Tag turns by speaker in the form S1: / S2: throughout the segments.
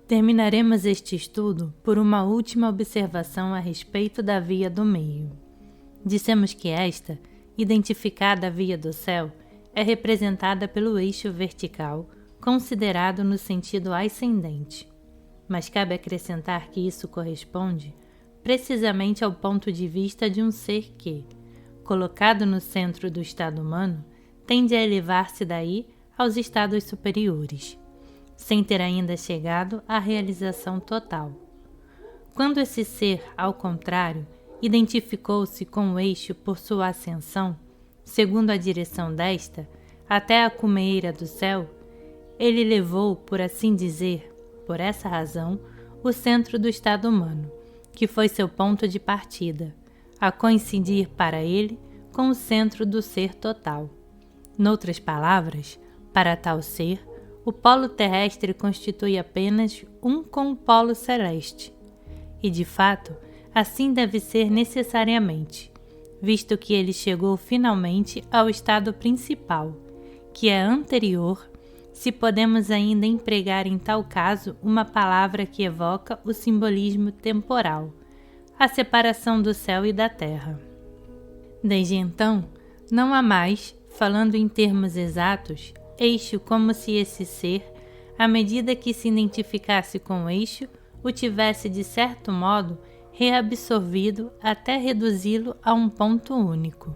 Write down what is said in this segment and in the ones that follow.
S1: Terminaremos este estudo por uma última observação a respeito da via do meio. Dissemos que esta, identificada a via do céu, é representada pelo eixo vertical, considerado no sentido ascendente. Mas cabe acrescentar que isso corresponde precisamente ao ponto de vista de um ser que, colocado no centro do estado humano, tende a elevar-se daí aos estados superiores, sem ter ainda chegado à realização total. Quando esse ser, ao contrário, identificou-se com o eixo por sua ascensão, segundo a direção desta, até a cumeira do céu, ele levou, por assim dizer, por essa razão, o centro do estado humano, que foi seu ponto de partida, a coincidir para ele com o centro do ser total. Noutras palavras, para tal ser, o polo terrestre constitui apenas um com o polo celeste. E, de fato, assim deve ser necessariamente, visto que ele chegou finalmente ao estado principal, que é anterior, se podemos ainda empregar em tal caso uma palavra que evoca o simbolismo temporal, a separação do céu e da terra. Desde então, não há mais, falando em termos exatos, eixo como se esse ser, à medida que se identificasse com o eixo, o tivesse de certo modo reabsorvido até reduzi-lo a um ponto único.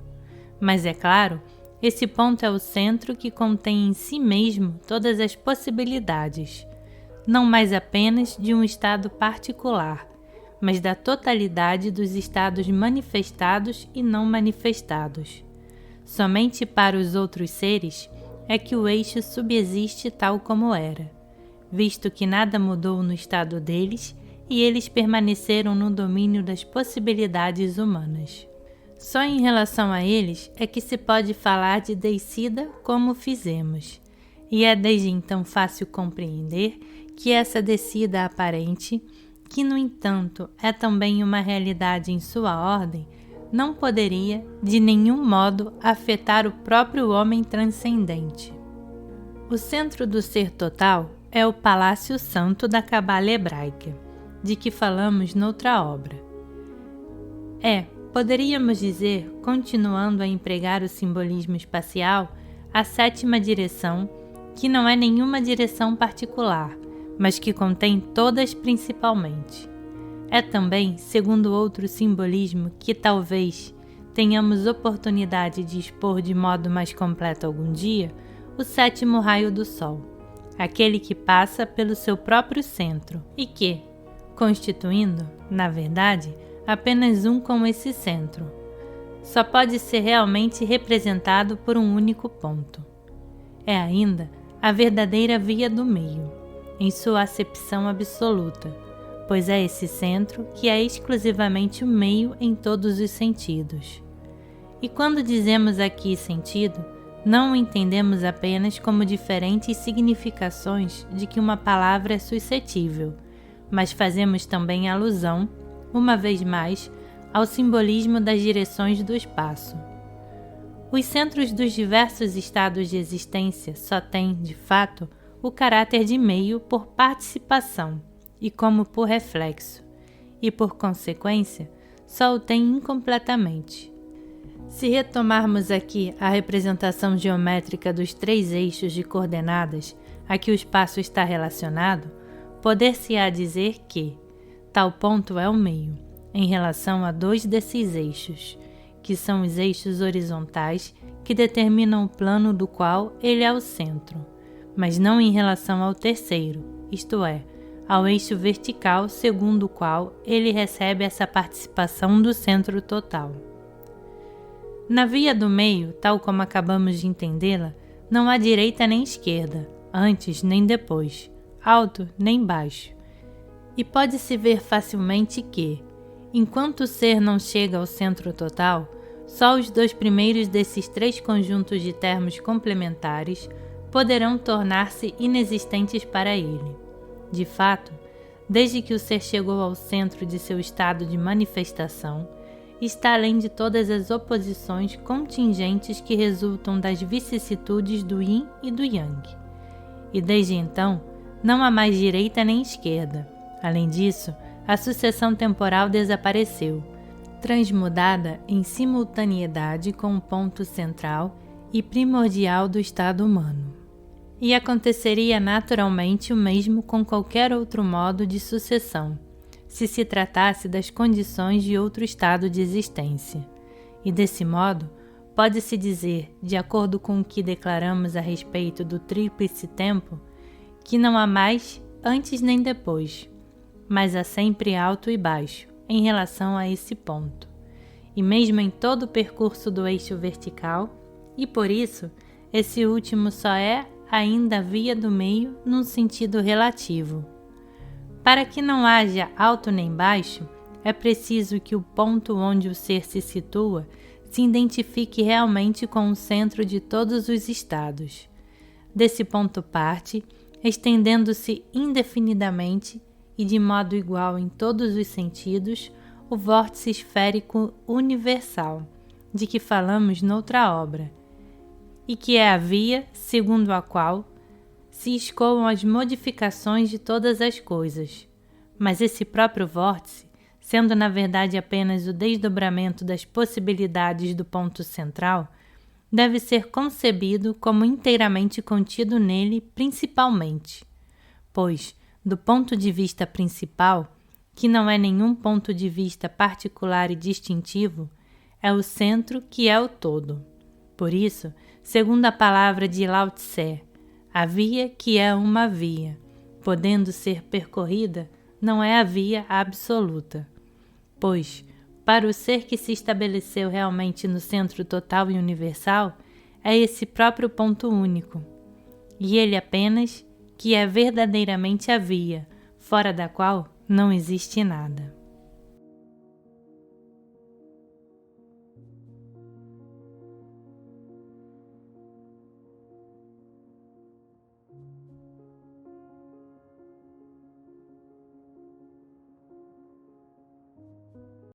S1: Mas é claro, esse ponto é o centro que contém em si mesmo todas as possibilidades, não mais apenas de um estado particular, mas da totalidade dos estados manifestados e não manifestados. Somente para os outros seres é que o eixo subsiste tal como era, visto que nada mudou no estado deles e eles permaneceram no domínio das possibilidades humanas. Só em relação a eles é que se pode falar de descida como fizemos, e é desde então fácil compreender que essa descida aparente, que no entanto é também uma realidade em sua ordem, não poderia, de nenhum modo, afetar o próprio homem transcendente. O centro do ser total é o Palácio Santo da Cabala Hebraica, de que falamos noutra obra. Poderíamos dizer, continuando a empregar o simbolismo espacial, a sétima direção, que não é nenhuma direção particular, mas que contém todas principalmente. É também, segundo outro simbolismo que talvez tenhamos oportunidade de expor de modo mais completo algum dia, o sétimo raio do Sol, aquele que passa pelo seu próprio centro e que, constituindo, na verdade, apenas um com esse centro, só pode ser realmente representado por um único ponto. É ainda a verdadeira via do meio, em sua acepção absoluta, pois é esse centro que é exclusivamente o meio em todos os sentidos. E quando dizemos aqui sentido, não o entendemos apenas como diferentes significações de que uma palavra é suscetível, mas fazemos também alusão, uma vez mais, ao simbolismo das direções do espaço. Os centros dos diversos estados de existência só têm, de fato, o caráter de meio por participação e como por reflexo, e por consequência, só o têm incompletamente. Se retomarmos aqui a representação geométrica dos três eixos de coordenadas a que o espaço está relacionado, poder-se-á dizer que tal ponto é o meio, em relação a dois desses eixos, que são os eixos horizontais que determinam o plano do qual ele é o centro, mas não em relação ao terceiro, isto é, ao eixo vertical segundo o qual ele recebe essa participação do centro total. Na via do meio, tal como acabamos de entendê-la, não há direita nem esquerda, antes nem depois, alto nem baixo. E pode-se ver facilmente que, enquanto o ser não chega ao centro total, só os dois primeiros desses três conjuntos de termos complementares poderão tornar-se inexistentes para ele. De fato, desde que o ser chegou ao centro de seu estado de manifestação, está além de todas as oposições contingentes que resultam das vicissitudes do Yin e do Yang. E desde então, Não há mais direita nem esquerda. Além disso, a sucessão temporal desapareceu, transmudada em simultaneidade com o ponto central e primordial do estado humano. E aconteceria naturalmente o mesmo com qualquer outro modo de sucessão, se tratasse das condições de outro estado de existência. E desse modo, pode-se dizer, de acordo com o que declaramos a respeito do tríplice tempo, que não há mais antes nem depois, mas há sempre alto e baixo em relação a esse ponto, e mesmo em todo o percurso do eixo vertical, e por isso, esse último só é ainda a via do meio num sentido relativo. Para que não haja alto nem baixo, é preciso que o ponto onde o ser se situa se identifique realmente com o centro de todos os estados. Desse ponto parte, estendendo-se indefinidamente e de modo igual em todos os sentidos, o vórtice esférico universal, de que falamos noutra obra, e que é a via segundo a qual se escoam as modificações de todas as coisas. Mas esse próprio vórtice, sendo na verdade apenas o desdobramento das possibilidades do ponto central, deve ser concebido como inteiramente contido nele principalmente, pois, do ponto de vista principal, que não é nenhum ponto de vista particular e distintivo, é o centro que é o todo. Por isso, segundo a palavra de Lao Tse, a via que é uma via, podendo ser percorrida, não é a via absoluta, pois, para o ser que se estabeleceu realmente no centro total e universal, é esse próprio ponto único, e ele apenas que é verdadeiramente a via, fora da qual não existe nada.